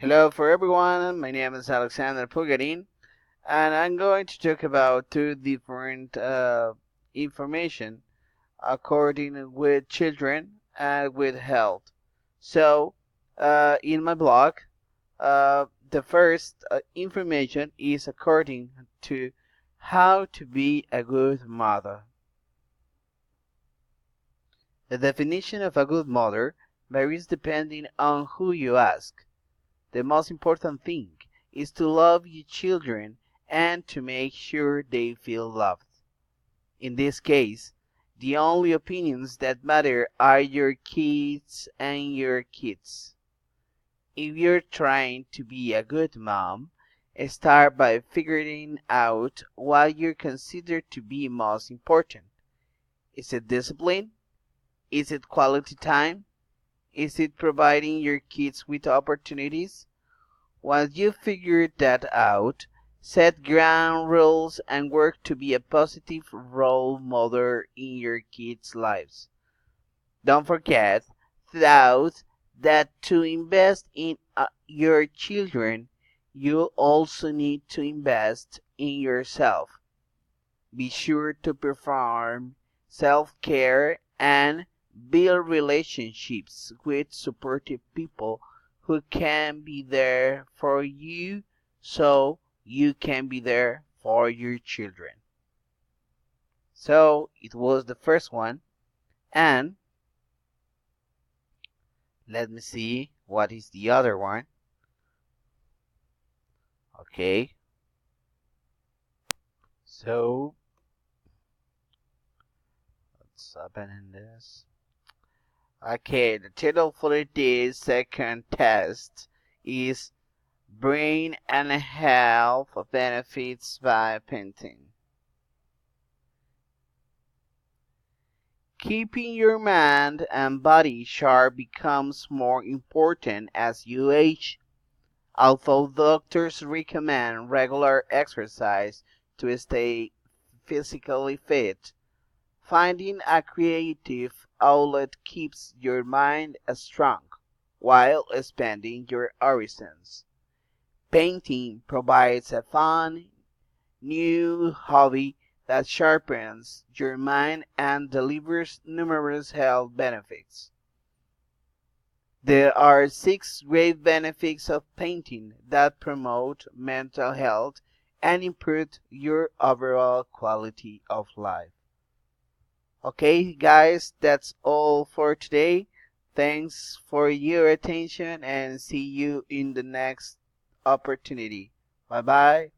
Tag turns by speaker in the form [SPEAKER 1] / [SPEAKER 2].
[SPEAKER 1] Hello for everyone, my name is Alexander Pulgarin, and I'm going to talk about two different information according with children and with health. So, in my blog, the first information is according to how to be a good mother. The definition of a good mother varies depending on who you ask. The most important thing is to love your children and to make sure they feel loved. In this case, the only opinions that matter are your kids and your kids. If you're trying to be a good mom, start by figuring out what you consider to be most important. Is it discipline? Is it quality time? Is it providing your kids with opportunities? Once you figure that out, set ground rules and work to be a positive role model in your kids' lives. Don't forget, thought that to invest in your children, you also need to invest in yourself. Be sure to perform self-care and build relationships with supportive people who can be there for you so you can be there for your children. So it was the first one, and let me see what is the other one. Okay, so let's open this. Okay, the title for this second test is Brain and Health Benefits by Painting. Keeping your mind and body sharp becomes more important as you age. Although doctors recommend regular exercise to stay physically fit, finding a creative outlet keeps your mind strong while expanding your horizons. Painting provides a fun, new hobby that sharpens your mind and delivers numerous health benefits. There are 6 great benefits of painting that promote mental health and improve your overall quality of life. Okay, guys, that's all for today. Thanks for your attention and see you in the next opportunity. Bye bye.